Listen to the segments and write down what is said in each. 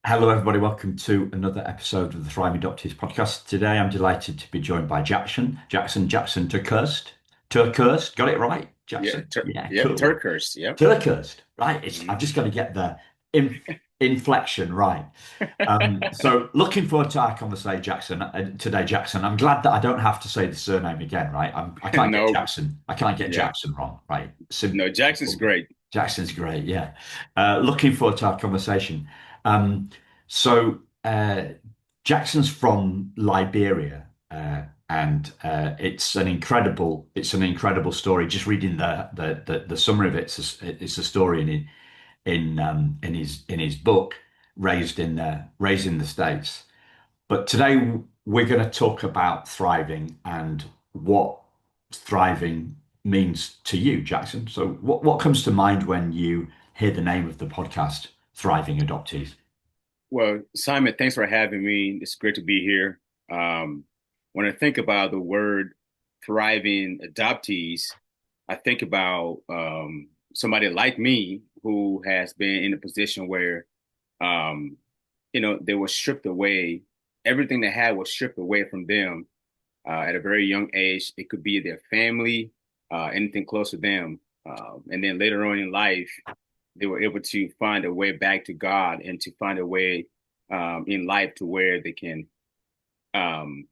Hello, everybody. Welcome to another episode of the Thriving Adoptees podcast. Today, I'm delighted to be joined by Jackson Terkeurst. Terkeurst, got it right, Yeah, Jackson? Yeah, yep, cool. Turkhurst, yep. Terkeurst, right? I've Mhm. just got to get the inflection right. So, looking forward to our conversation, Jackson. Today, Jackson. I'm glad that I don't have to say the surname again, right? I can't get No, Jackson. I can't get yeah, Jackson wrong, right? no, Jackson's Simple. great. Jackson's great, yeah. Looking forward to our conversation. Um, so Jackson's from Liberia, and it's an incredible story. Just reading the summary of it, it's a story in his book, raised in the States. But today we're going to talk about thriving and what thriving means to you, Jackson. So what comes to mind when you hear the name of the podcast, Thriving Adoptees? Well, Simon, thanks for having me. It's great to be here. When I think about the word thriving adoptees, I think about somebody like me who has been in a position where, um, they were stripped away. Everything they had was stripped away from them at a very young age. It could be their family, anything close to them. And then later on in life, they were able to find a way back to God and to find a way in life to where they can um,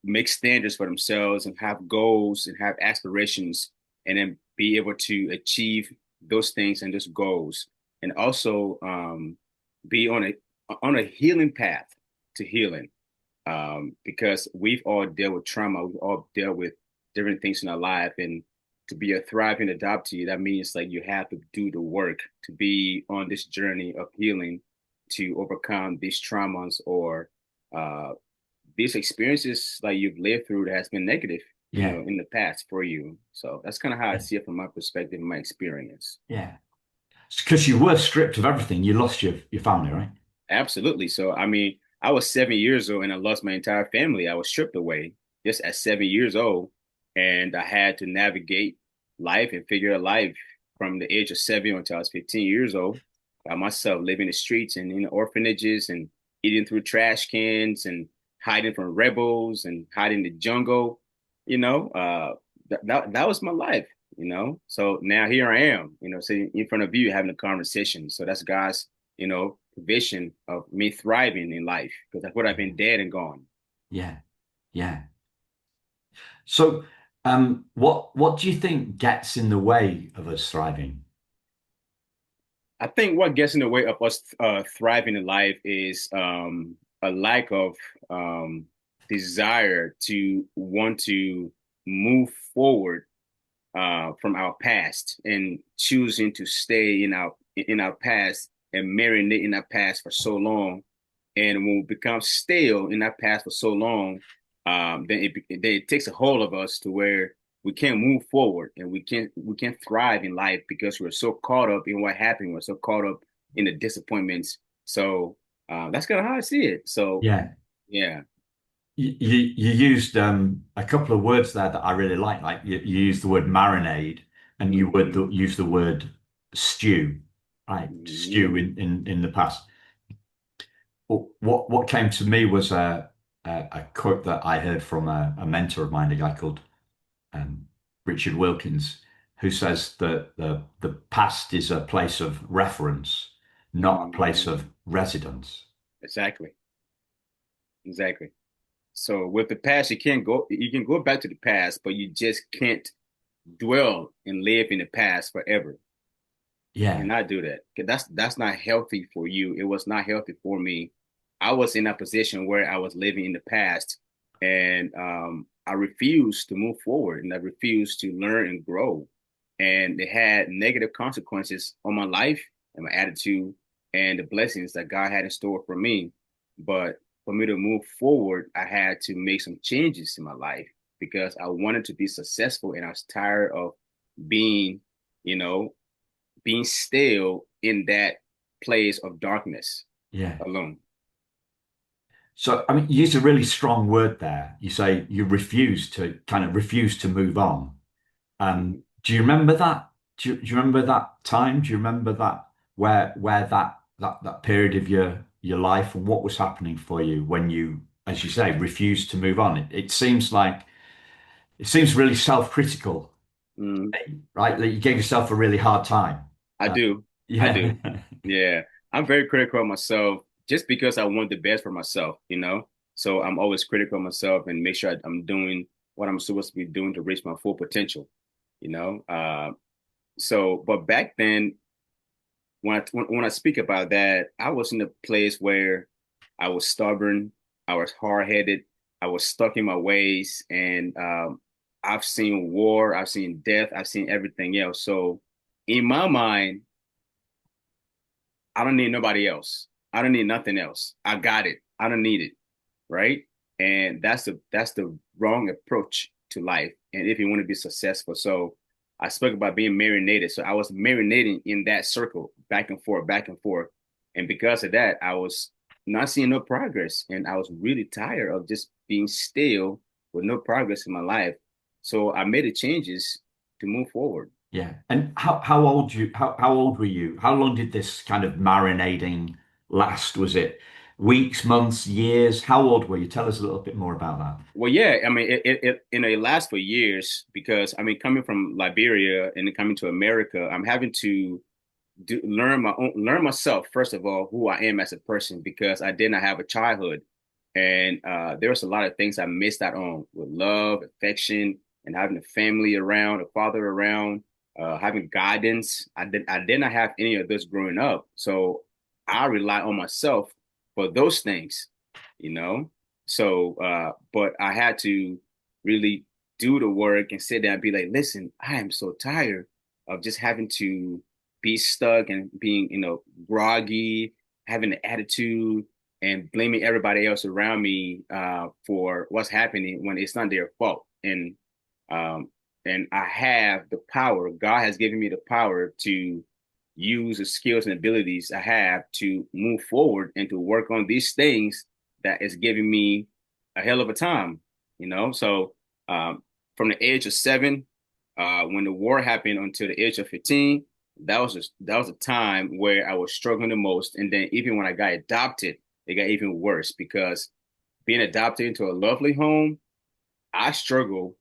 make standards for themselves and have goals and have aspirations and then be able to achieve those things and those goals and also be on a healing path to healing because we've all dealt with trauma. We've all dealt with different things in our life. And to be a thriving adoptee, that means like you have to do the work to be on this journey of healing to overcome these traumas or uh, these experiences like you've lived through that has been negative, Yeah, in the past for you. So that's kind of how I yeah, see it from my perspective and my experience. yeah. Because you were stripped of everything. You lost your family, right? Absolutely. So, I mean, I was 7 years old and I lost my entire family. I was stripped away just at 7 years old. And I had to navigate life and figure out life from the age of 7 until I was 15 years old by myself, living the streets and in orphanages and eating through trash cans and hiding from rebels and hiding in the jungle. That was my life. So now here I am, sitting in front of you having a conversation. So that's God's vision of me thriving in life because I would have been dead and gone. Yeah, yeah. So, what do you think gets in the way of us thriving? I think what gets in the way of us thriving in life is a lack of um, desire to want to move forward from our past and choosing to stay in our past and marinate in our past for so long. And when we become stale in our past for so long, then it takes a hold of us to where we can't move forward and we can't thrive in life because we're so caught up in what happened. We're so caught up in the disappointments. So that's kind of how I see it. So Yeah. yeah. You used a couple of words there that I really like. Like you used the word marinade and Mhm. used the word stew, right? Stew Mhm. in the past. What came to me was a quote that I heard from a mentor of mine, a guy called um, Richard Wilkins, who says that the past is a place of reference, not a place Mhm. of residence. Exactly. Exactly. So with the past, you can go back to the past, but you just can't dwell and live in the past forever. You Yeah, cannot do that. 'Cause that's not healthy for you. It was not healthy for me. I was in a position where I was living in the past, and I refused to move forward, and I refused to learn and grow, and it had negative consequences on my life and my attitude and the blessings that God had in store for me. But for me to move forward, I had to make some changes in my life because I wanted to be successful, and I was tired of being, you know, being still in that place of darkness yeah. alone. So, I mean, you use a really strong word there. You say you refuse to kind of refuse to move on. Mhm. Do you remember that? Do you remember that time? Do you remember that where that? that period of your life and what was happening for you when you, as you say, refused to move on? It seems like it seems really self-critical, Mm, right? That you gave yourself a really hard time. I Uh, do. I yeah, do. Yeah. I'm very critical of myself just because I want the best for myself, you know? So I'm always critical of myself and make sure I'm doing what I'm supposed to be doing to reach my full potential, you know? But back then, when I speak about that, I was in a place where I was stubborn, I was hard-headed, I was stuck in my ways, and I've seen war, I've seen death, I've seen everything else. So in my mind, I don't need nobody else. I don't need nothing else. I got it. I don't need it. Right. And that's the wrong approach to life. And if you want to be successful. So I spoke about being marinated. So I was marinating in that circle, back and forth, back and forth. And because of that, I was not seeing no progress. And I was really tired of just being still with no progress in my life. So I made the changes to move forward. yeah. And how old were you? How long did this kind of marinating last? Was it weeks, months, years? How old were you? Tell us a little bit more about that. Well, yeah, I mean, it lasts for years because I mean, coming from Liberia and then coming to America, I'm having to learn myself first of all who I am as a person because I did not have a childhood, and there was a lot of things I missed out on with love, affection, and having a family around, a father around, having guidance. I did not have any of this growing up, so I rely on myself for those things, you know. But I had to really do the work and sit down and be like, listen, I am so tired of just having to be stuck and being, groggy, having an attitude and blaming everybody else around me for what's happening when it's not their fault. Um, and I have the power. God has given me the power to use the skills and abilities I have to move forward and to work on these things that is giving me a hell of a time, you know? So um, from the age of 7, when the war happened until the age of 15, that was a time where I was struggling the most. And then even when I got adopted, it got even worse because being adopted into a lovely home, I struggled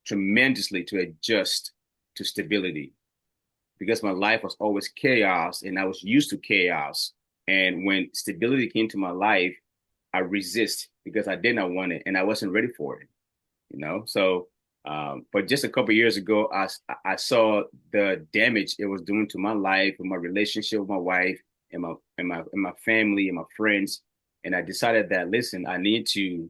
tremendously to adjust to stability because my life was always chaos and I was used to chaos. And when stability came to my life, I resist because I did not want it and I wasn't ready for it, you know? So, but just a couple years ago, I saw the damage it was doing to my life and my relationship with my wife and my family and my friends. And I decided that, listen, I need to,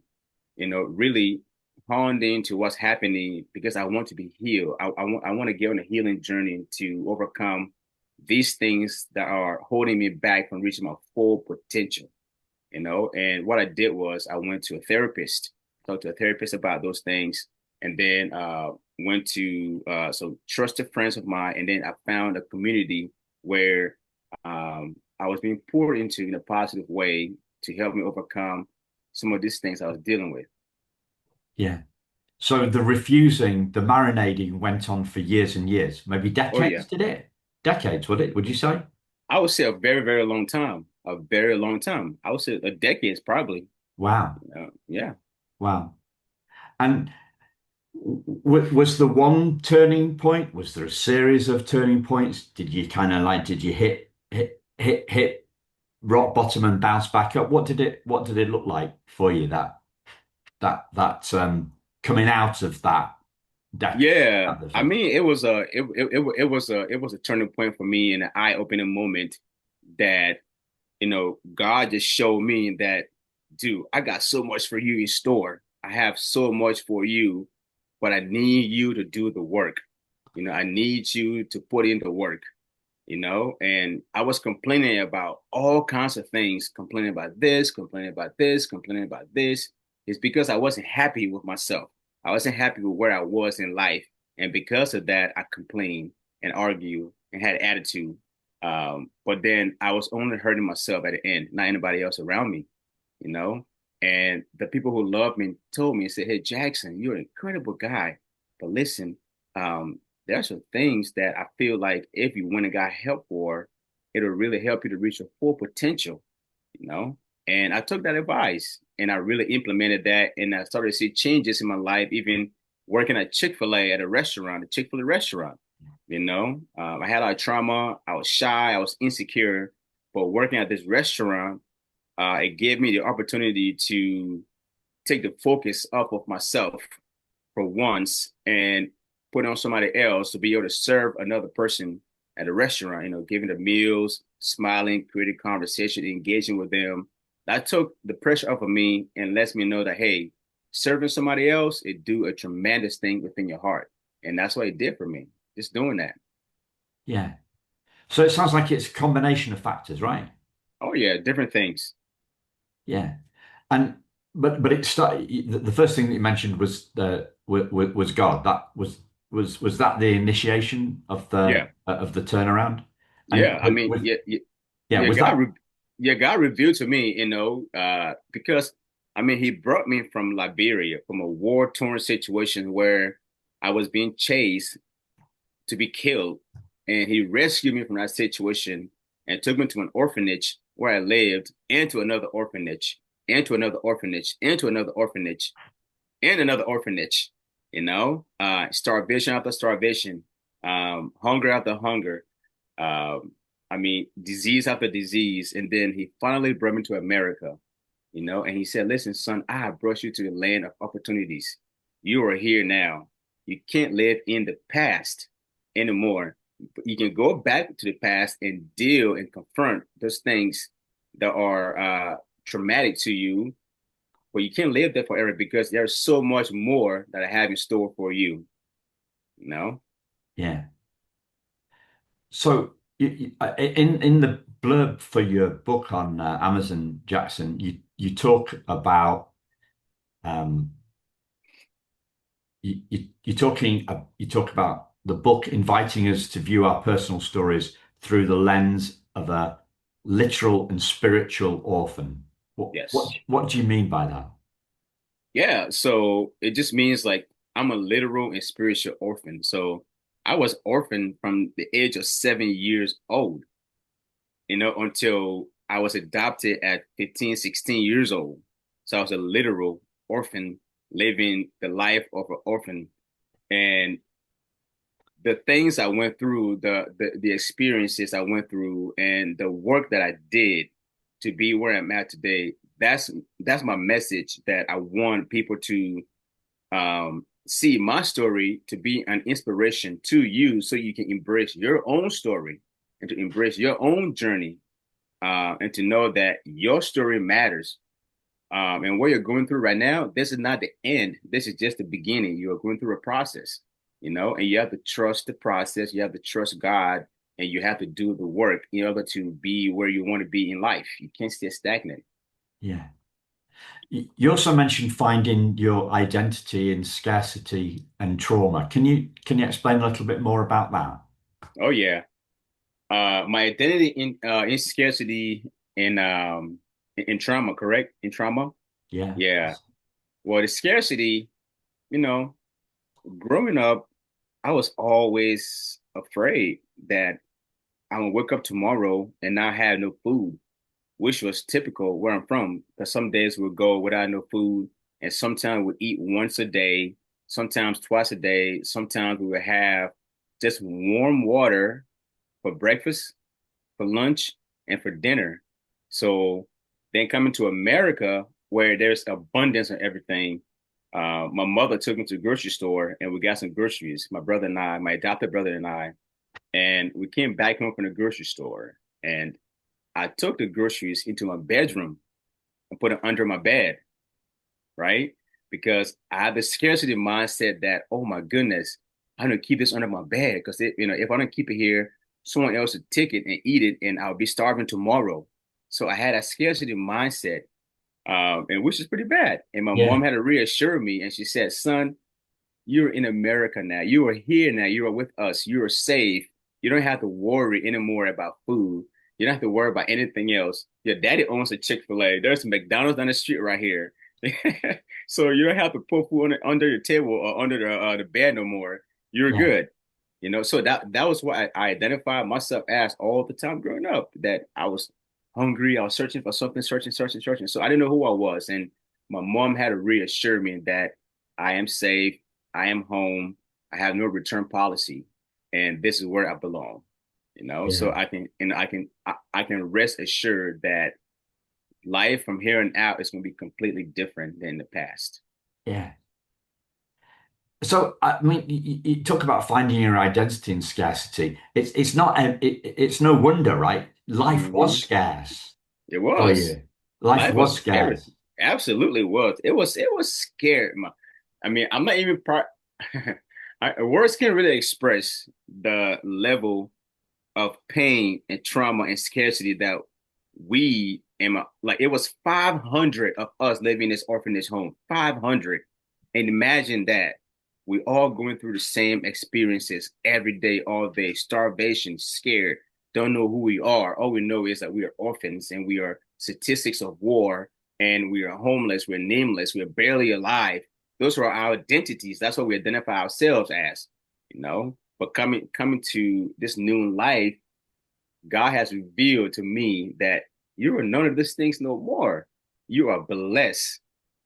really honed into what's happening because I want to be healed. I want to get on a healing journey to overcome these things that are holding me back from reaching my full potential, And what I did was I went to a therapist, talked to a therapist about those things, and then went to some trusted friends of mine, and then I found a community where I was being poured into in a positive way to help me overcome some of these things I was dealing with. Yeah. So the refusing, the marinating went on for years and years, maybe Oh yeah, decades, did it? Decades, would it? Would you say? I would say a very, very long time, a very long time. I would say a decade probably. Wow. Yeah. Wow. And was the one turning point? Was there a series of turning points? Did you kind of like, did you hit rock bottom and bounce back up? What did it look like for you that coming out of that deck Yeah, at the I thing? mean, it was a turning point for me and an eye-opening moment that God just showed me that, dude, I got so much for you in store. I have so much for you, but I need you to do the work. I need you to put in the work. And I was complaining about all kinds of things, complaining about this, complaining about this, complaining about this. It's because I wasn't happy with myself. I wasn't happy with where I was in life. And because of that, I complained and argued and had attitude. But then I was only hurting myself at the end, not anybody else around me, you know? And the people who loved me told me and said, hey, Jackson, you're an incredible guy. But listen, there are some things that I feel like if you went and got help for, it'll really help you to reach your full potential, you know? And I took that advice and I really implemented that. And I started to see changes in my life, even working at Chick-fil-A at a restaurant, a Chick-fil-A restaurant. I had a lot of trauma. I was shy. I was insecure. But working at this restaurant, it gave me the opportunity to take the focus off of myself for once and put on somebody else to be able to serve another person at a restaurant, giving them meals, smiling, creating conversation, engaging with them. That took the pressure off of me and lets me know that, hey, serving somebody else, it do a tremendous thing within your heart. And that's what it did for me, just doing that. Yeah. So it sounds like it's a combination of factors, right? Oh yeah, different things. Yeah. And but it started. The first thing that you mentioned was was God. That was that the initiation Yeah. of the turnaround? And Yeah. I mean, with yeah, yeah, yeah, was that God revealed to me, because I mean, He brought me from Liberia, from a war-torn situation where I was being chased to be killed, and He rescued me from that situation and took me to an orphanage where I lived, and to another orphanage, and to another orphanage, and to another orphanage, and another orphanage. Starvation after starvation, hunger after hunger. Um, I mean, disease after disease. And then he finally brought me to America, and he said, listen, son, I have brought you to the land of opportunities. You are here now. You can't live in the past anymore. You can go back to the past and deal and confront those things that are traumatic to you, but you can't live there forever because there's so much more that I have in store for you, you know? yeah? So in the blurb for your book on Amazon, Jackson, you talk about um, you talk about the book inviting us to view our personal stories through the lens of a literal and spiritual orphan. Yes. What do you mean by that? Yeah, so it just means like I'm a literal and spiritual orphan. So I was orphaned from the age of 7 years old, until I was adopted at 15, 16 years old. So I was a literal orphan living the life of an orphan. And the things I went through, the experiences I went through, and the work that I did to be where I'm at today, that's my message that I want people to see my story to be an inspiration to you so you can embrace your own story and to embrace your own journey, and to know that your story matters. And what you're going through right now, this is not the end. This is just the beginning. You are going through a process, and you have to trust the process. You have to trust God, and you have to do the work in order to be where you want to be in life. You can't stay stagnant. Yeah. You also mentioned finding your identity in scarcity and trauma. Can you explain a little bit more about that? Oh yeah. My identity in scarcity and in trauma, correct? In trauma. Yeah. Yeah. Well, the scarcity, you know, growing up, I was always afraid that I'm gonna wake up tomorrow and not have no food, which was typical where I'm from. Because some days we'll go without no food, and sometimes we eat once a day, sometimes twice a day, sometimes we will have just warm water for breakfast, for lunch, and for dinner. So then coming to America, where there's abundance of everything, my mother took me to the grocery store and we got some groceries. My brother and I, my adopted brother and I, and we came back home from the grocery store. And I took the groceries into my bedroom and put it under my bed, right? Because I had the scarcity mindset that, oh my goodness, I'm gonna keep this under my bed because if I don't keep it here, someone else would take it and eat it, and I'll be starving tomorrow. So I had a scarcity mindset, and which is pretty bad. And my Yeah. mom had to reassure me, and she said, "Son, you're in America now. You are here now. You are with us. You are safe. You don't have to worry anymore about food. You don't have to worry about anything else. Your daddy owns a Chick-fil-A. There's a McDonald's down the street right here." So you don't have to put food under your table or under the bed no more. You're Yeah. good. So that was what I identified myself as all the time growing up, that I was hungry, I was searching for something, searching. So I didn't know who I was. And my mom had to reassure me that I am safe, I am home, I have no return policy, and this is where I belong. So Yeah. I can rest assured that life from here on out is going to be completely different than the past. Yeah. So, I mean, you talk about finding your identity in scarcity. It's not, it's no wonder, right? Life was Hmm. scarce It for was. you. Life Life was was scary. scarce. Absolutely was. It was scary. I mean, I'm not even part. Words can't really express the level of pain and trauma and scarcity that we and like it was 500 of us living in this orphanage home. 500, and imagine that we all going through the same experiences every day, all day. Starvation, scared, don't know who we are. All we know is that we are orphans and we are statistics of war, and we are homeless, we're nameless, we're barely alive. Those are our identities. That's what we identify ourselves as. But coming to this new life, God has revealed to me that you are none of these things no more. You are blessed.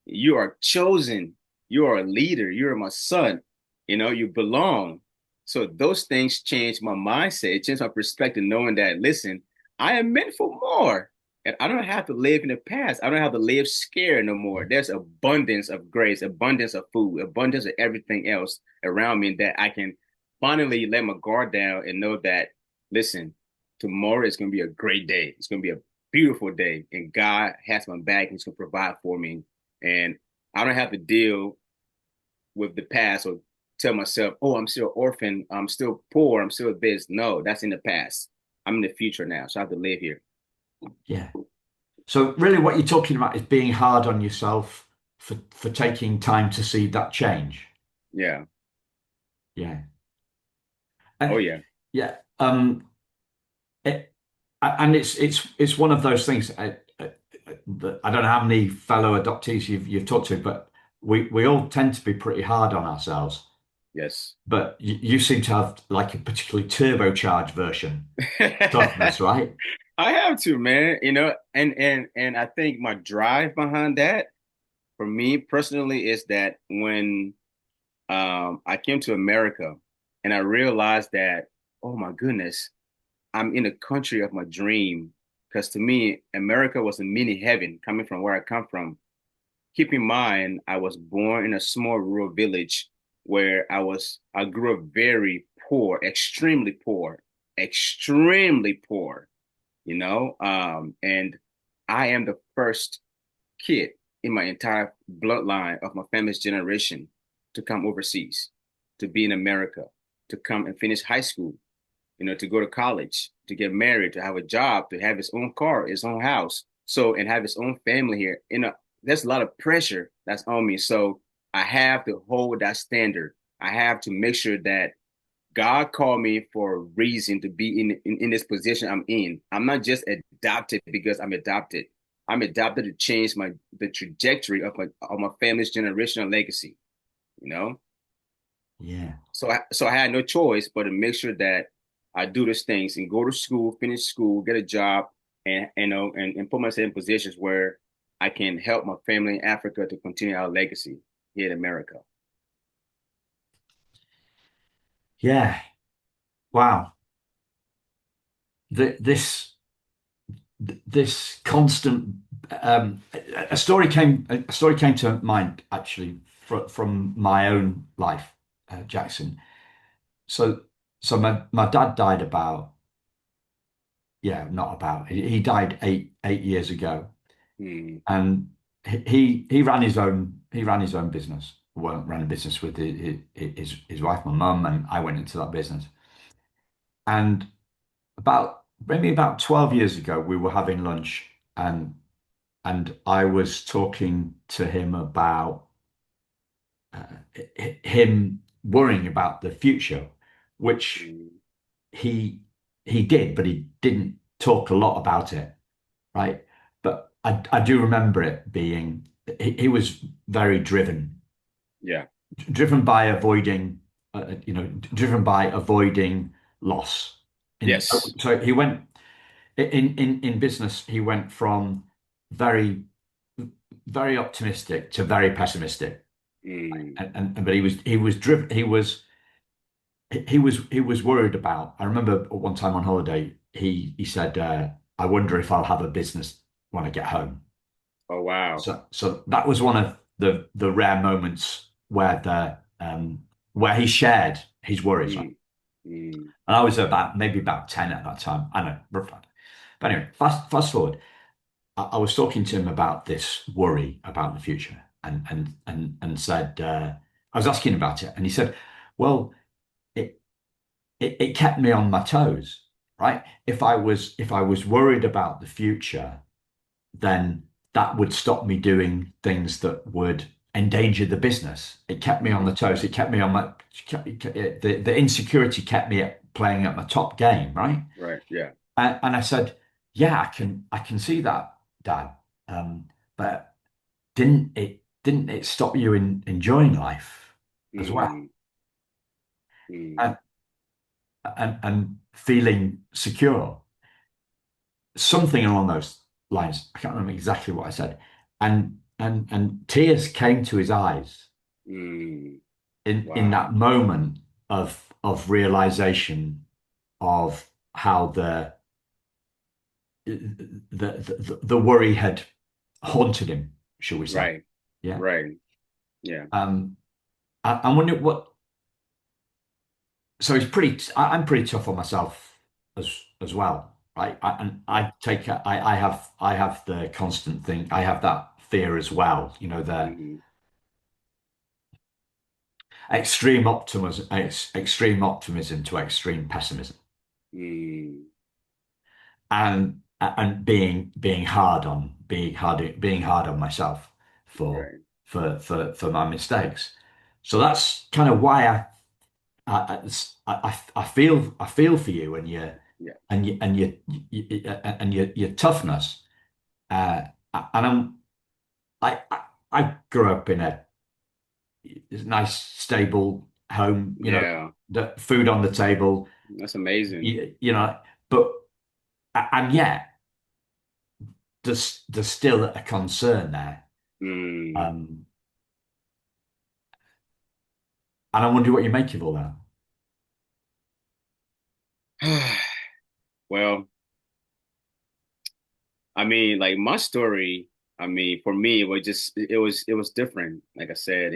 You are chosen. You are a leader. You are my son. You belong. So those things changed my mindset. It changed my perspective, knowing that, listen, I am meant for more. And I don't have to live in the past. I don't have to live scared no more. There's abundance of grace, abundance of food, abundance of everything else around me that I can finally let my guard down and know that, listen, tomorrow is going to be a great day. It's going to be a beautiful day. And God has my back. He's going to provide for me. And I don't have to deal with the past or tell myself, oh, I'm still orphan. I'm still poor. I'm still this. No, that's in the past. I'm in the future now. So I have to live here. Yeah. So really what you're talking about is being hard on yourself for taking time to see that change. Yeah. Yeah. Oh, And yeah. yeah. It, and it's one of those things. That I don't know how many fellow adoptees you've talked to, but we all tend to be pretty hard on ourselves. Yes. But you seem to have like a particularly turbocharged version toughness, right? I have to, man. And I think my drive behind that for me personally is that when I came to America and I realized that, oh my goodness, I'm in the country of my dream. Because to me, America was a mini heaven coming from where I come from. Keep in mind, I was born in a small rural village where I grew up very poor, extremely poor, and I am the first kid in my entire bloodline of my family's generation to come overseas, to be in America, to come and finish high school, to go to college, to get married, to have a job, to have his own car, his own house, and have his own family here. There's a lot of pressure that's on me. So I have to hold that standard. I have to make sure that God called me for a reason to be in this position I'm in. I'm not just adopted because I'm adopted. I'm adopted to change the trajectory of my family's generational legacy. You know, Yeah. so I had no choice but to make sure that I do these things and go to school, finish school, get a job, and put myself in positions where I can help my family in Africa to continue our legacy here in America. Yeah. Wow. This this constant a story came to mind actually from my own life, Jackson. So my dad died about yeah not about he died eight years ago, Hmm. and he ran his own business. Well, ran a business with his wife, my mum, and I went into that business. And maybe about 12 years ago, we were having lunch, and I was talking to him about him worrying about the future, which Hmm. he he did, but he didn't talk a lot about it, right? But I do remember it being he was very driven Yeah. driven by avoiding driven by avoiding loss. Yes. So he went in business. He went from very very optimistic to very pessimistic, Mm. but he was driven. He was worried about. I remember one time on holiday, he said, "I wonder if I'll have a business when I get home." Oh, wow. So that was one of the rare moments where he shared his worries. Right? Mm. Mm. And I was maybe about 10 at that time. I know, roughly. But anyway, fast forward. I was talking to him about this worry about the future, and said, I was asking about it, and he said, "Well, it it kept me on my toes, right? If I was worried about the future, then that would stop me doing things that would endanger the business. It kept me on the Mm. toes. It kept me on my the insecurity kept me playing at my top game, right?" Right. Yeah. And I said, "Yeah, I can see that, Dad. But didn't it stop you in enjoying life as well, Mm. Mm. and and feeling secure?" Something along those lines. I can't remember exactly what I said. And tears came to his eyes Mm. in that Wow. moment of realization of how the worry had haunted him, shall we say? Right. Yeah. Right. Yeah. Um, I'm wondering what. So I'm pretty tough on myself as well, right? And Right. I have the constant thing. I have that fear as well. The Mm-hmm. extreme optimism to extreme pessimism, Mm. and being hard on myself for Right. for my mistakes. So that's kind of why I feel for you and your Yeah. and you and your toughness. Uh, and I grew up in a nice stable home. Yeah. The food on the table. That's amazing. But and yet there's still a concern there. Mm. Um, and I wonder what you make of all that. Well, I mean, like my story, I mean, for me, it was different. Like I said,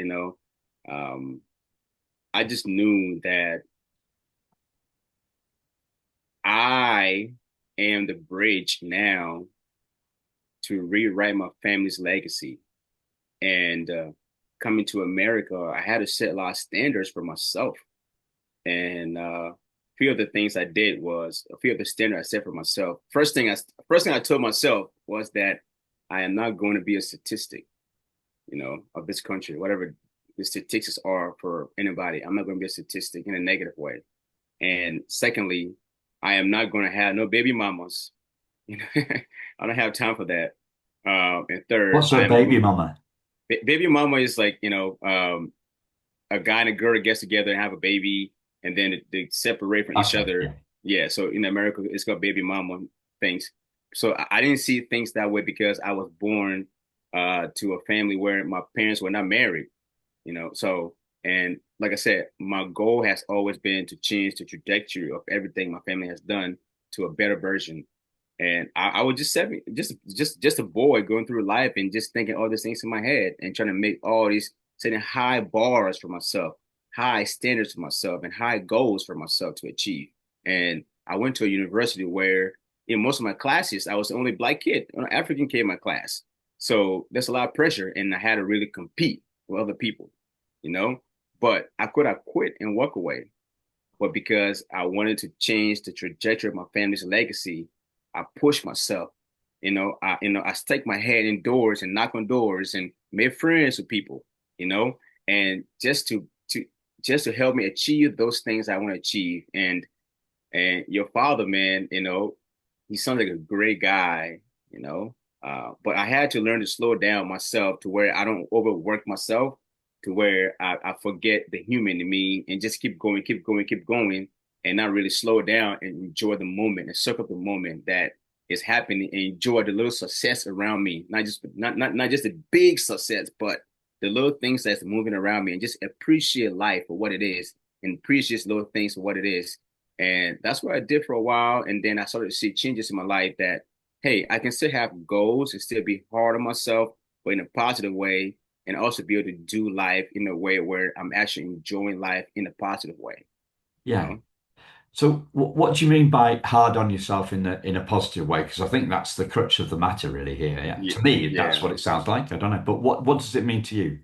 um, I just knew that I am the bridge now to rewrite my family's legacy. And coming to America, I had to set a lot of standards for myself. And a few of the things I did was a few of the standards I set for myself. First thing I told myself was that I am not going to be a statistic, of this country, whatever the statistics are for anybody. I'm not going to be a statistic in a negative way. And secondly, I am not going to have no baby mamas. I don't have time for that. And third, What's a baby mama? baby mama is like, a guy and a girl gets together and have a baby, and then they separate from each Okay, other. yeah. Yeah, so in America, it's called baby mama things. So I didn't see things that way because I was born to a family where my parents were not married. So and like I said, my goal has always been to change the trajectory of everything my family has done to a better version. And I was just a boy going through life and just thinking all these things in my head and trying to make all these setting high bars for myself, high standards for myself, and high goals for myself to achieve. And I went to a university where in most of my classes, I was the only black kid, an African kid in my class. So there's a lot of pressure, and I had to really compete with other people, you know. But I could have quit and walk away, but because I wanted to change the trajectory of my family's legacy, I pushed myself. I stuck my head indoors and knock on doors and made friends with people, you know, and just to help me achieve those things I want to achieve. And your father, man, he sounds like a great guy, but I had to learn to slow down myself to where I don't overwork myself. to where I forget the human in me and just keep going, keep going, keep going, and not really slow down and enjoy the moment and soak up the moment that is happening and enjoy the little success around me. Not just the big success, but the little things that's moving around me and just appreciate life for what it is and appreciate little things for what it is. And that's what I did for a while. And then I started to see changes in my life that, hey, I can still have goals and still be hard on myself, but in a positive way, and also be able to do life in a way where I'm actually enjoying life in a positive way, you Yeah. know? So what do you mean by hard on yourself in a positive way? Because I think that's the crux of the matter really here. Yeah. Yeah, To me, that's yeah. what it sounds like. I don't know. But what does it mean to you?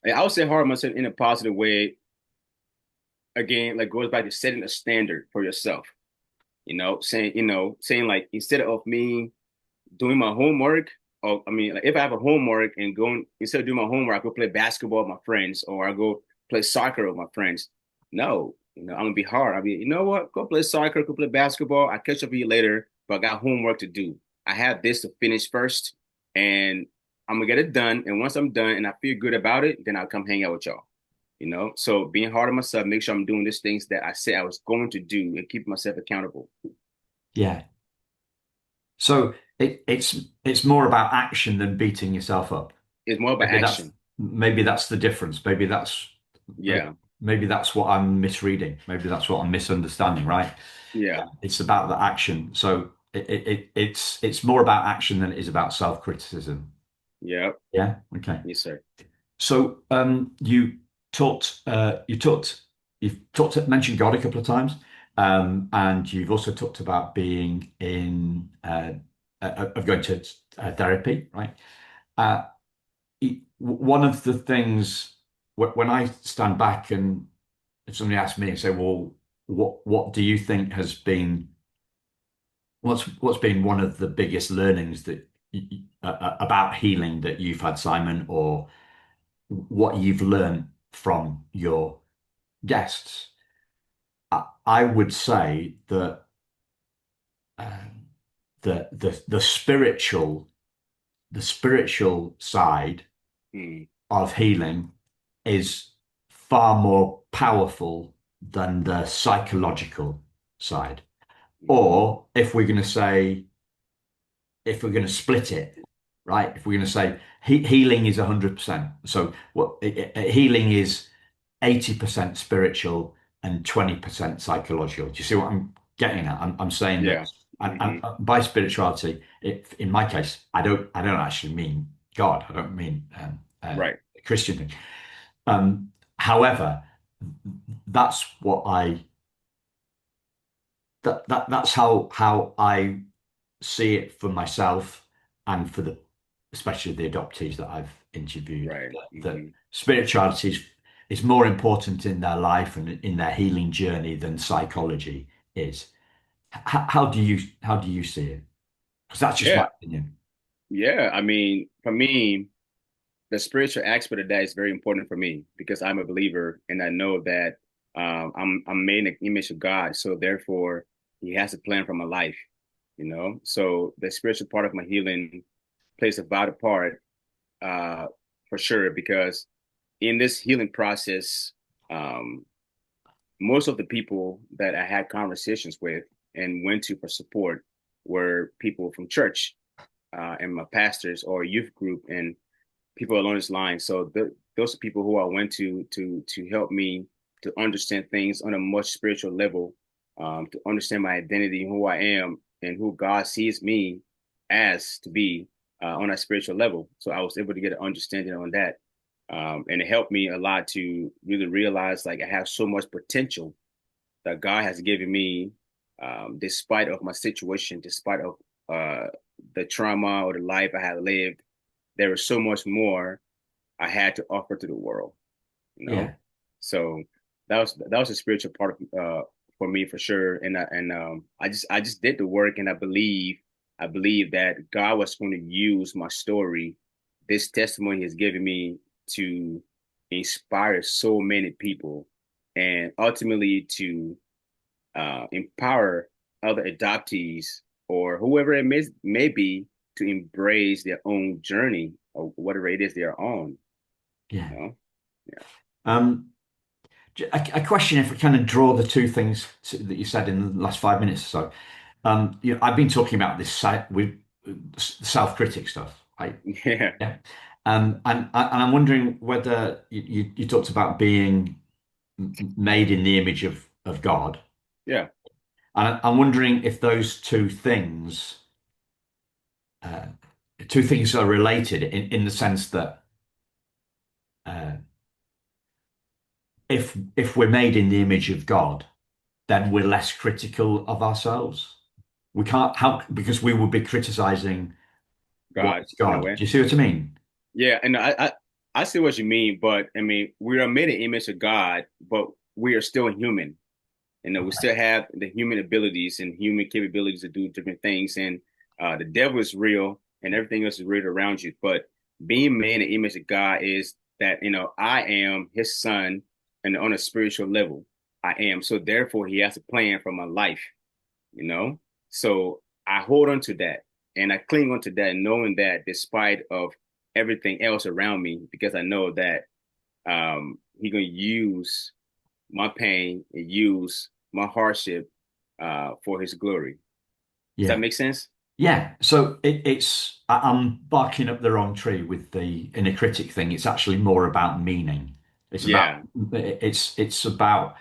I would say hard on myself in a positive way, again, like goes back to setting a standard for yourself, saying like instead of me doing my homework, or I mean, like if I have a homework and going instead of doing my homework, I go play basketball with my friends or I go play soccer with my friends. No, I'm gonna be hard. I'll be, you know what? Go play soccer, go play basketball. I'll catch up with you later, but I got homework to do. I have this to finish first, and I'm gonna get it done. And once I'm done and I feel good about it, then I'll come hang out with y'all. So being hard on myself, make sure I'm doing these things that I said I was going to do and keep myself accountable. Yeah. So it's more about action than beating yourself up. It's more about Maybe that's action. maybe that's the difference. Yeah, Maybe that's what I'm misreading. Maybe that's what I'm misunderstanding, right? yeah, It's about the action. So it's more about action than it is about self-criticism. yeah. Yeah. Okay. Yes, sir. So you mentioned God a couple of times, and you've also talked about being in of going to therapy, right? Uh, One of the things when I stand back and if somebody asks me and say, "Well, what do you think has been what's been one of the biggest learnings that about healing that you've had, Simon, or what you've learned from your guests?" I would say that um, the spiritual side Mm, of healing is far more powerful than the psychological side. mm, Or if we're going to say, if we're going to split it, right? If we're going to say healing is 100%. So healing is 80% spiritual and 20% psychological. Do you see what I'm getting at? I'm saying that, yeah. Hmm. and by spirituality, in my case, I don't actually mean God. I don't mean Right. a Christian thing. However, that's what I that's how I see it for myself and for the especially the adoptees that I've interviewed. Right. That Hmm. spirituality is more important in their life and in their healing journey than psychology is. How do you see it? Because that's just my Yeah. opinion. Yeah. I mean, for me, the spiritual aspect of that is very important for me because I'm a believer and I know that I'm made in the image of God. So therefore, He has a plan for my life. So the spiritual part of my healing plays a vital part, uh, for sure, because in this healing process, um, most of the people that I had conversations with and went to for support were people from church, and my pastors or youth group and people along this line. So those are people who I went to help me to understand things on a much spiritual level, to understand my identity and who I am and who God sees me as to be, on a spiritual level. So I was able to get an understanding on that. And it helped me a lot to really realize like I have so much potential that God has given me, despite of my situation, despite of uh, the trauma or the life I had lived. There was so much more I had to offer to the world, you know. Yeah, So that was a spiritual part of, for me for sure. And I just did the work, and I believe that God was going to use my story, this testimony He has given me, to inspire so many people, and ultimately to empower other adoptees or whoever it may be to embrace their own journey or whatever it is they're on, you yeah. know? Um, a question, if we kind of draw the two things that you said in the last 5 minutes or so. I've been talking about this with self-critic stuff. Yeah. Yeah. And I'm wondering whether you talked about being made in the image of God. Yeah. And I'm wondering if those uh, two things are related in the sense that uh, if we're made in the image of God, then we're less critical of ourselves. We can't help because we would be criticizing what God is in a God. way. Do you see what I mean? Yeah, and I see what you mean, but I mean, we are made in the image of God, but we are still human. We still have the human abilities and human capabilities to do different things. And the devil is real, and everything else is real around you. But being made in the image of God is that I am His son, and on a spiritual level, I am. So therefore, He has a plan for my life. You know, so I hold on to that, and I cling on to that, knowing that despite of everything else around me, because I know that He gonna use my pain and use my hardship for His glory. Does that Yeah. make sense? Yeah. So I'm barking up the wrong tree with the inner critic thing. It's actually more about meaning. It's about, Yeah. it's about,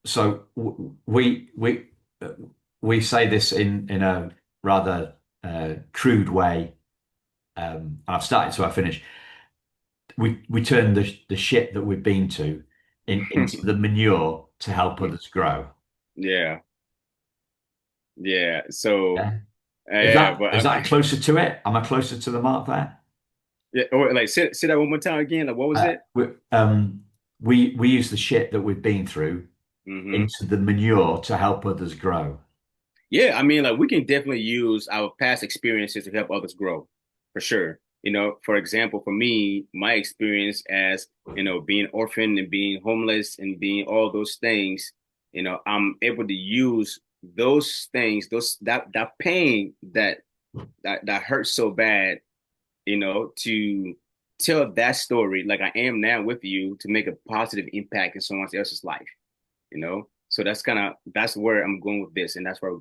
so uh, we say this in a rather crude way. I've started, so I finish. We turn the shit that we've been to into the manure to help others grow. Yeah. Yeah. So Yeah. yeah, but Is that closer to it? Am I closer to the mark there? yeah, or like say that one more time again. Like what was Uh, it? we, um, we use the shit that we've been through Hmm. into the manure to help others grow. Yeah, I mean, like we can definitely use our past experiences to help others grow, for sure. For example, for me, my experience as being orphaned and being homeless and being all those things, I'm able to use those things, that pain that hurts so bad, to tell that story like I am now with you to make a positive impact in someone else's life. So that's where I'm going with this, and that's where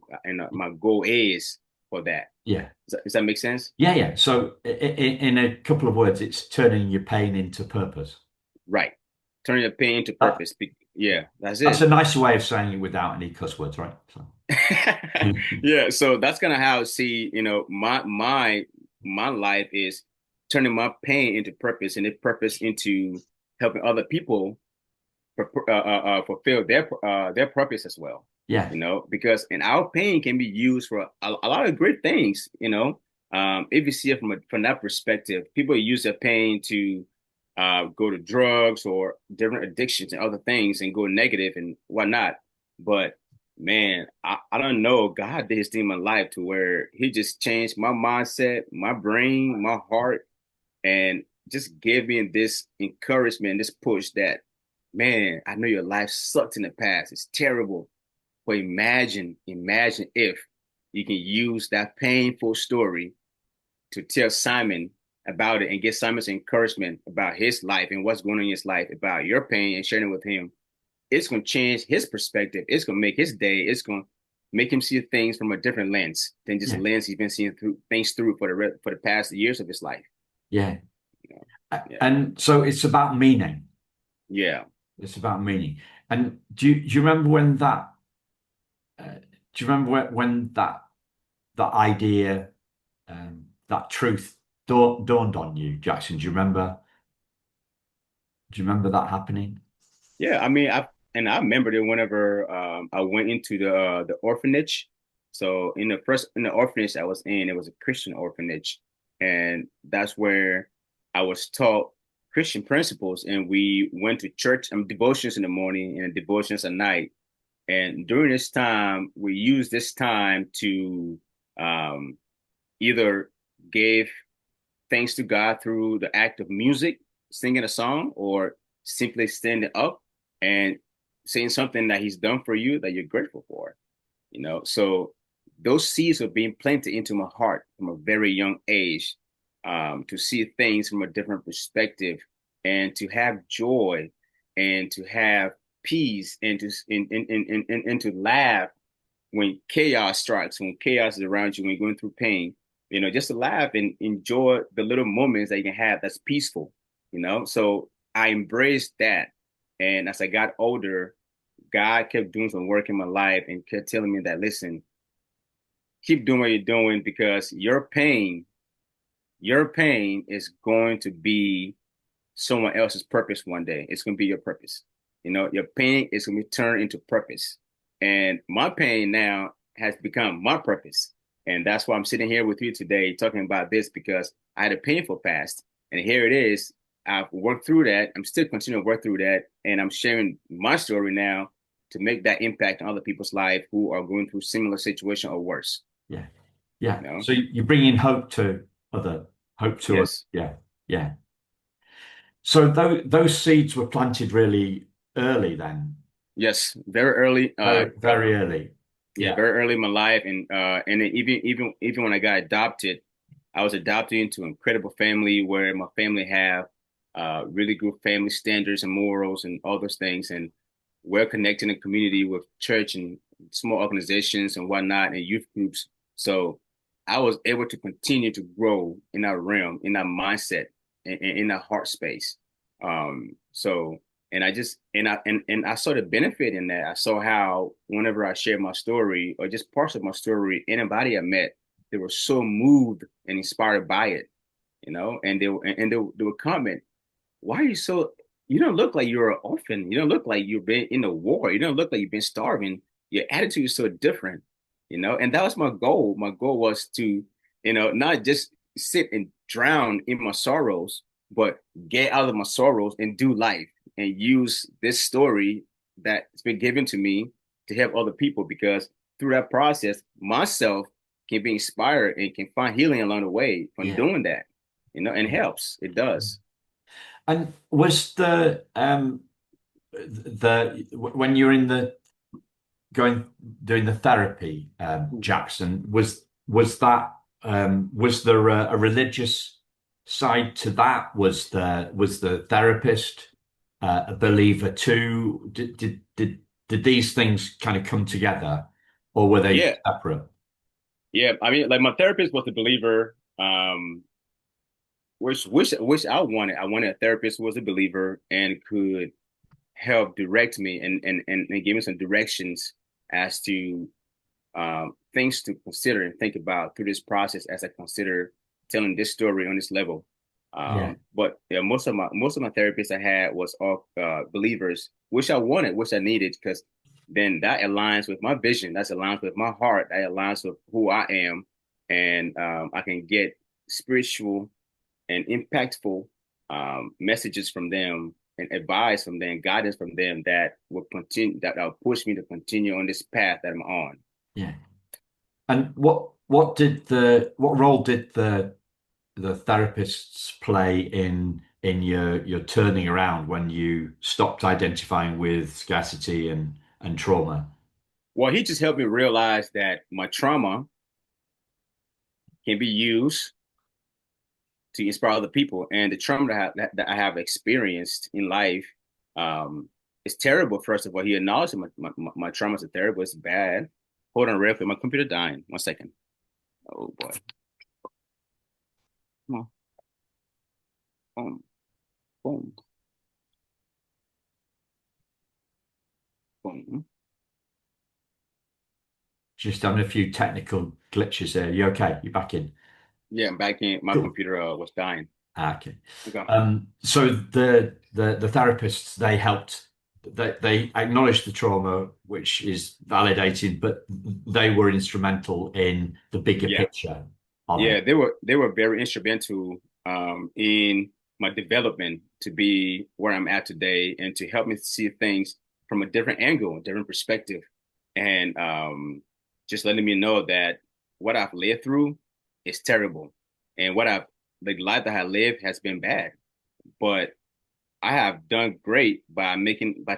my goal is for that. Yeah. Does that make sense? Yeah, yeah. So in a couple of words, it's turning your pain into purpose. Right. Turning your pain into That, purpose. Yeah, that's that's it. a nicer way of saying it without any cuss words, right? So. Yeah, so that's kind of how I see, my life is turning my pain into purpose and its purpose into helping other people fulfill their purpose as well. Yeah, Because and our pain can be used for a lot of great things. If you see it from that perspective, people use their pain to go to drugs or different addictions and other things and go negative and whatnot. But man, I don't know. God did His thing in my life to where He just changed my mindset, my brain, my heart, and just gave me this encouragement, this push that, man, I know your life sucked in the past. It's terrible. But imagine if you can use that painful story to tell Simon about it and get Simon's encouragement about his life and what's going on in his life, about your pain and sharing it with him. It's going to change his perspective. It's going to make his day. It's going to make him see things from a different lens than just a yeah, lens he's been seeing things through for the past years of his life. yeah. You know? Yeah. And so it's about meaning. Yeah. It's about meaning. And do you remember when that do you remember when that idea that truth dawned on you, Jackson? Do you remember that happening? Yeah, I mean, I remember that whenever I went into the orphanage. So in the orphanage I was in, it was a Christian orphanage, and that's where I was taught Christian principles. And we went to church and devotions in the morning and devotions at night. And during this time, we used this time to um, either give thanks to God through the act of music, singing a song, or simply standing up and saying something that He's done for you that you're grateful for. So those seeds are being planted into my heart from a very young age, to see things from a different perspective and to have joy and to have peace and to laugh when chaos strikes, when chaos is around you, when you're going through pain, just to laugh and enjoy the little moments that you can have that's peaceful. So I embraced that. And as I got older, God kept doing some work in my life and kept telling me that, listen, keep doing what you're doing because your pain is going to be someone else's purpose one day. It's going to be your purpose. Your pain is going to be turned into purpose. And my pain now has become my purpose. And that's why I'm sitting here with you today talking about this because I had a painful past. And here it is. I've worked through that. I'm still continuing to work through that. And I'm sharing my story now to make that impact on other people's life who are going through similar situation or worse. Yeah. You Yeah. know? So you bring in hope to us. Yes. Yeah. Yeah. So those seeds were planted really early then, Yes. Very early. very early. Yeah, Yeah. very early in my life, and then even when I got adopted, I was adopted into an incredible family where my family have really good family standards and morals and all those things, and we're connected in community with church and small organizations and whatnot and youth groups. So I was able to continue to grow in that realm, in that mindset, in that heart space. So and I just and I saw the benefit in that. I saw how whenever I shared my story or just parts of my story, anybody I met, they were so moved and inspired by it. And they would comment, "Why are you so? You don't look like you're an orphan. You don't look like you've been in a war. You don't look like you've been starving. Your attitude is so different." And that was my goal. My goal was to, not just sit and drown in my sorrows, but get out of my sorrows and do life and use this story that's been given to me to help other people because through that process, myself can be inspired and can find healing along the way from Yeah. doing that, and helps. It does. And was the when you're in the going doing the therapy, Jackson, was there a religious side to that? Was the therapist a believer too? Did these things kind of come together, or were they Yeah, separate? yeah. I mean, like my therapist was a believer, which I wanted. I wanted a therapist who was a believer and could help direct me and give me some directions as to things to consider and think about through this process as I consider telling this story on this level. Yeah, But yeah, most of my therapists I had was all believers, which I wanted, which I needed, because then that aligns with my vision, that aligns with my heart, that aligns with who I am, and I can get spiritual and impactful messages from them and advice from them, guidance from them that will push me to continue on this path that I'm on. yeah. And what role did the therapists play in your turning around when you stopped identifying with scarcity and trauma? Well, he just helped me realize that my trauma can be used to inspire other people, and the trauma that I have experienced in life is terrible. First of all, he acknowledged my traumas are terrible. It's bad. Hold on, real quick. My computer dying. 1 second. Oh boy. Come on. Boom. Boom. Boom. Just having a few technical glitches there. You okay? You back in? Yeah, I'm back in. My Cool. computer was dying. Okay. Okay. So the therapists they helped they acknowledged the trauma, which is validated, but they were instrumental in the bigger Yeah. picture of it. Yeah, they were very instrumental in my development to be where I'm at today and to help me see things from a different angle, a different perspective, and just letting me know that what I've lived through is terrible, and the life that I live has been bad, but I have done great by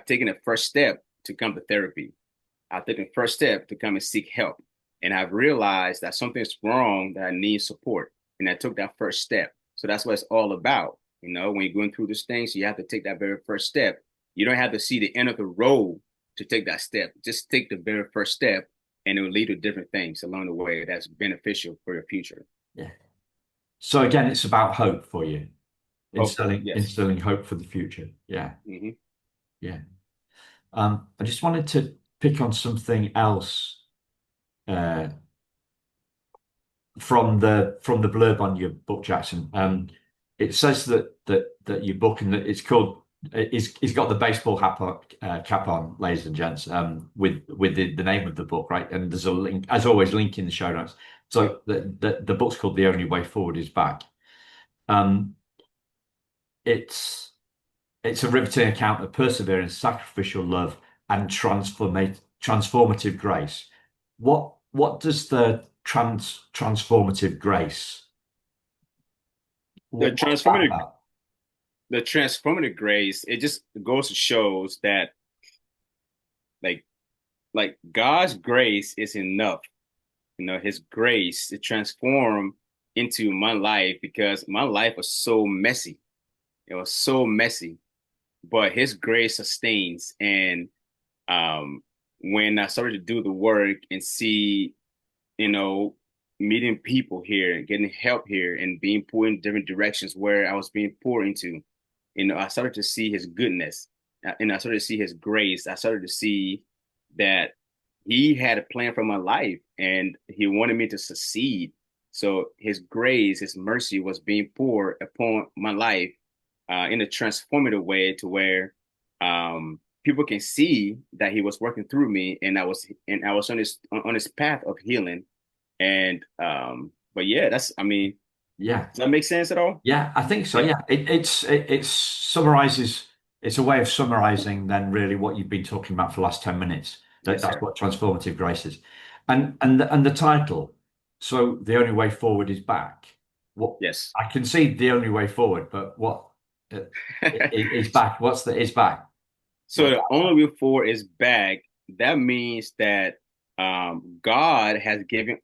taking the first step to come to therapy. I've taken the first step to come and seek help. And I've realized that something's wrong, that I need support. And I took that first step. So that's what it's all about. You know, when you're going through these things, you have to take that very first step. You don't have to see the end of the road to take that step. Just take the very first step, and it will lead to different things along the way that's beneficial for your future. Yeah. So again, it's about hope for you, Hopefully, yes. instilling hope for the future. Yeah. Hmm. Yeah. I just wanted to pick on something else uh, from the blurb on your book, Jackson. It says that your book and that it's called it's got the baseball cap on, ladies and gents, with the name of the book, right? And there's a link, as always, link in the show notes. So the book's called The Only Way Forward is Back. Um, it's it's a riveting account of perseverance, sacrificial love, and transformative grace. What does the transformative grace? The What's that transformative, about? the transformative grace, it just goes to shows that like God's grace is enough. You know, His grace to transform into my life because my life was so messy. It was so messy, but His grace sustains. And um, when I started to do the work and see, you know, meeting people here and getting help here and being pulled in different directions where I was being poured into, you know, I started to see His goodness, and I started to see His grace. I started to see that He had a plan for my life and He wanted me to succeed. So His grace, His mercy was being poured upon my life in a transformative way to where people can see that He was working through me, and I was on this path of healing. And but yeah, that's I mean, Yeah, does that make sense at all? yeah, I think so. Yeah. Yeah, it summarizes. It's a way of summarizing then really what you've been talking about for the last 10 minutes. Yes, That's sir. what transformative grace is, and the title. So the only way forward is back. What Yes. I can see the only way forward, but what is back? What's the is back? So What's the that? only way forward is back. That means that God has given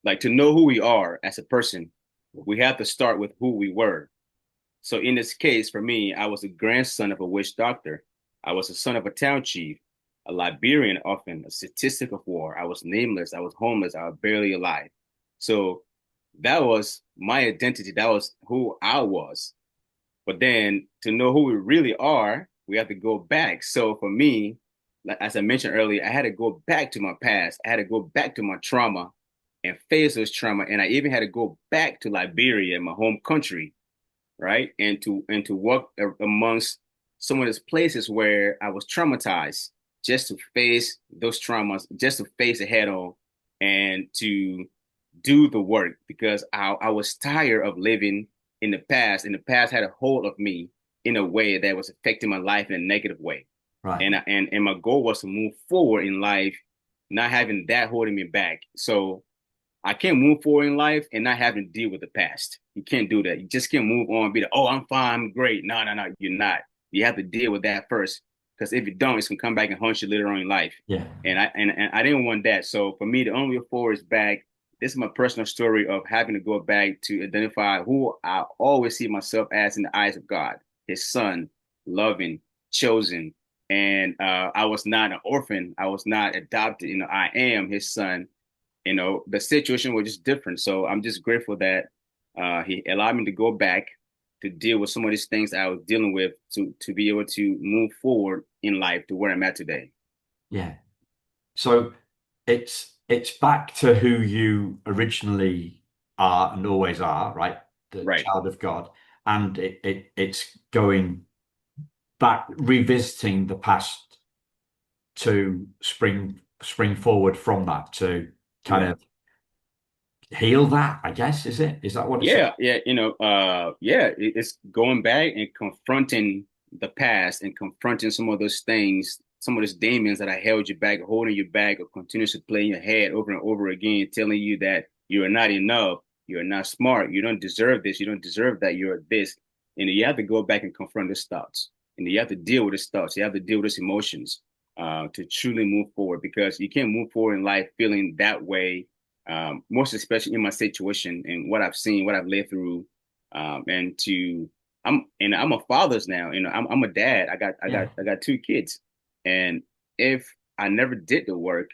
like to know who we are as a person, we have to start with who we were. So in this case, for me, I was a grandson of a witch doctor. I was a son of a town chief, a Liberian orphan, a statistic of war. I was nameless. I was homeless. I was barely alive. So that was my identity. That was who I was. But then to know who we really are, we have to go back. So for me, like as I mentioned earlier, I had to go back to my past. I had to go back to my trauma and face those trauma. And I even had to go back to Liberia, my home country, right? And to walk amongst some of those places where I was traumatized, just to face those traumas, just to face it head on, and to do the work because I was tired of living in the past, and the past had a hold of me in a way that was affecting my life in a negative way. Right. And my goal was to move forward in life, not having that holding me back. So I can't move forward in life and not having to deal with the past. You can't do that. You just can't move on and be like, oh, I'm fine, I'm great. No, no, no, you're not. You have to deal with that first. Because if you don't, it's gonna come back and haunt you later on in life. Yeah. And I didn't want that. So for me, the only way forward is back. This is my personal story of having to go back to identify who I always see myself as in the eyes of God, His Son, loving, chosen. And I was not an orphan. I was not adopted. You know, I am His son. You know, the situation was just different. So I'm just grateful that He allowed me to go back to deal with some of these things I was dealing with to be able to move forward in life to where I'm at today. Yeah. So it's back to who you originally are and always are, right? The Right. child of God. And it's going back, revisiting the past to spring forward from that to kind Yeah. of heal that, I guess, is it? Is that what it's? Yeah. Yeah. You know, yeah, it's going back and confronting the past and confronting some of those things, some of those demons that I held you back, holding you back, or continuously playing your head over and over again, telling you that you are not enough, you're not smart, you don't deserve this, you don't deserve that, you're this. And you have to go back and confront those thoughts. And you have to deal with those thoughts. You have to deal with those emotions to truly move forward because you can't move forward in life feeling that way, most especially in my situation and what I've seen, what I've lived through, and to I'm a father's now. I'm a dad. Yeah. I got two kids, and if I never did the work,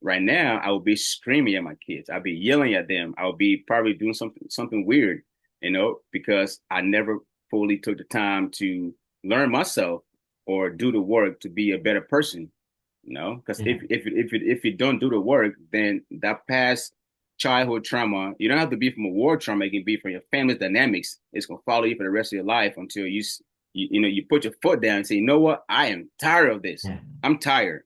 right now I would be screaming at my kids. I'd be yelling at them. I would be probably doing something weird, because I never fully took the time to learn myself or do the work to be a better person. Because Yeah. if you don't do the work, then that past childhood trauma, you don't have to be from a war trauma. It can be from your family's dynamics. It's gonna follow you for the rest of your life until you put your foot down and say, you know what, I am tired of this. Yeah. I'm tired.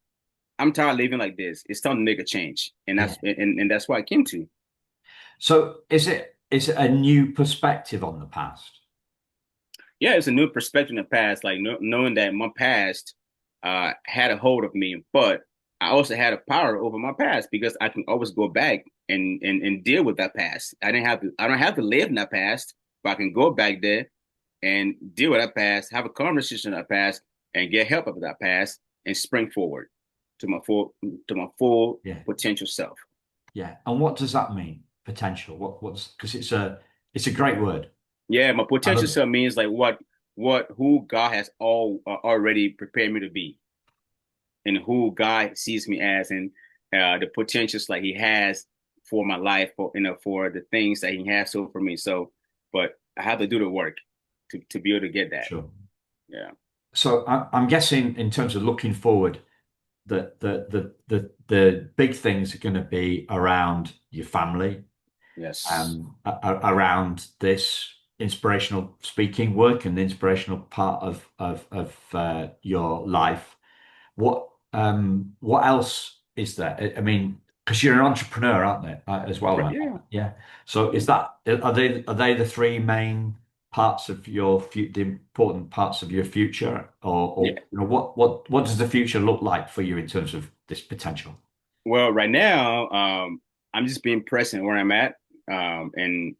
I'm tired of living like this. It's time to make a change, and Yeah. that's why I came to. So is it a new perspective on the past? Yeah, it's a new perspective in the past, like knowing that my past had a hold of me, but I also had a power over my past because I can always go back and deal with that past. I don't have to live in that past, but I can go back there and deal with that past, have a conversation of that past, and get help of that past, and spring forward to my full Yeah. potential self. Yeah. And what does that mean? Potential. What's because it's a great word. Yeah, my I potential love it. self means like who God has already prepared me to be, and who God sees me as, and the potentials like He has for my life, for the things that He has so for me. So, but I have to do the work to be able to get that. Sure. Yeah. So I'm guessing in terms of looking forward, the big things are going to be around your family, Yes. around this inspirational speaking work and the inspirational part of your life. What else is there? I mean, because you're an entrepreneur, aren't they, as well, Right. right? Yeah. Yeah. So Yeah. is that are they the three main parts of the important parts of your future, or Yeah. what does the future look like for you in terms of this potential? Well, right now, I'm just being present where I'm at, and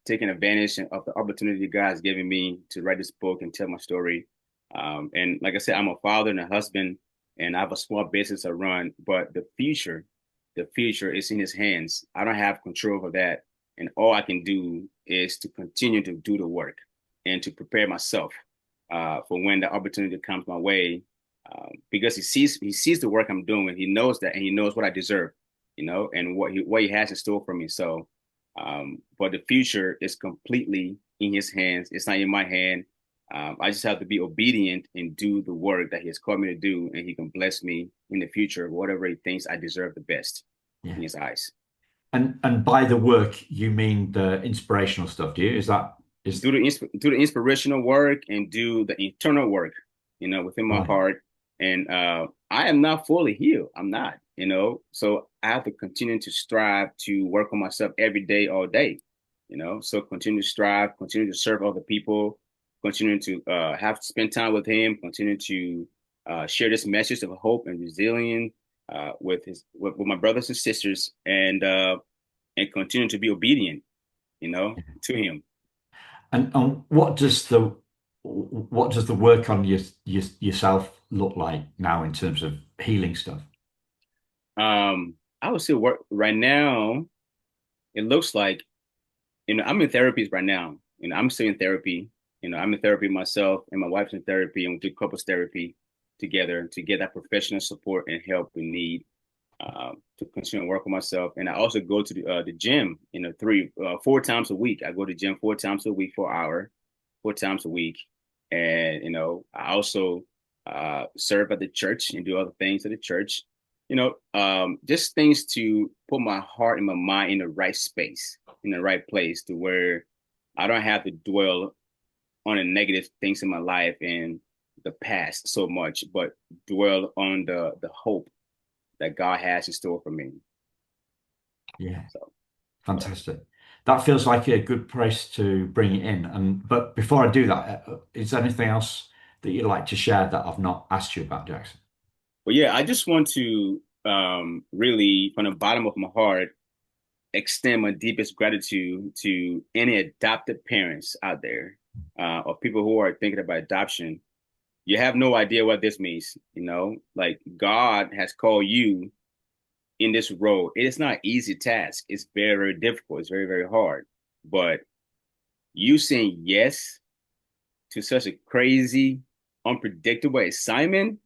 taking advantage of the opportunity God's given me to write this book and tell my story. And like I said, I'm a father and a husband, and I have a small business I run. But the future is in His hands. I don't have control over that, and all I can do is to continue to do the work and to prepare myself for when the opportunity comes my way, because he sees the work I'm doing. He knows that, and he knows what I deserve, and what he has in store for me. So, but the future is completely in His hands. It's not in my hand. I just have to be obedient and do the work that He has called me to do, and He can bless me in the future, whatever He thinks I deserve the best Yeah. in His eyes. And by the work, you mean the inspirational stuff, do you? Is that is Do the inspirational work and do the internal work, within my right? heart. And I am not fully healed. I'm not, so I have to continue to strive to work on myself every day, all day, so continue to strive, continue to serve other people, continue to have to spend time with Him, continue to share this message of hope and resilience with my brothers and sisters, and continue to be obedient, to Him. And what does the work on yourself look like now in terms of healing stuff? I would say work right now. It looks like, I'm in therapies right now. I'm still in therapy. I'm in therapy myself, and my wife's in therapy, and we do couples therapy together to get that professional support and help we need, to continue to work on myself. And I also go to the gym, 4 times a week. I go to the gym 4 times a week for an hour, 4 times a week. And, I also serve at the church and do other things at the church. Just things to put my heart and my mind in the right space, in the right place, to where I don't have to dwell on the negative things in my life and the past so much, but dwell on the hope that God has in store for me. Yeah, So, yeah. fantastic. That feels like a good place to bring it in. And but before I do that, is there anything else that you'd like to share that I've not asked you about, Jackson? But yeah, I just want to really, from the bottom of my heart, extend my deepest gratitude to any adopted parents out there, or people who are thinking about adoption. You have no idea what this means, like God has called you in this role. It is not an easy task. It's very, very difficult. It's very, very hard. But you saying yes to such a crazy, unpredictable assignment,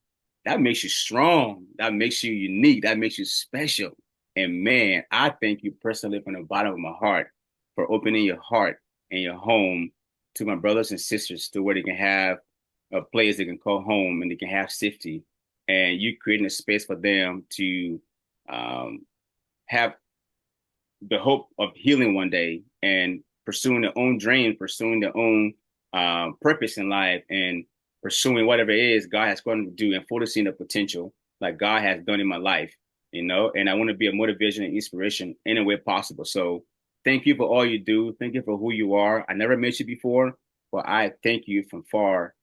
that makes you strong. That makes you unique. That makes you special. And man, I thank you personally from the bottom of my heart for opening your heart and your home to my brothers and sisters to where they can have a place they can call home and they can have safety. And you creating a space for them to um, have the hope of healing one day and pursuing their own dream, pursuing their own purpose in life, and pursuing whatever it is God has going to do and fully seeing the potential like God has done in my life, you know. And I want to be a motivation and inspiration any way possible. So thank you for all you do. Thank you for who you are. I never met you before, but I thank you from far.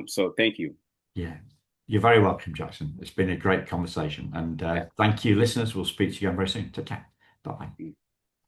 So thank you. Yeah, you're very welcome, Jackson. It's been a great conversation. And Yeah. thank you, listeners. We'll speak to you again very soon. Take care. Bye bye.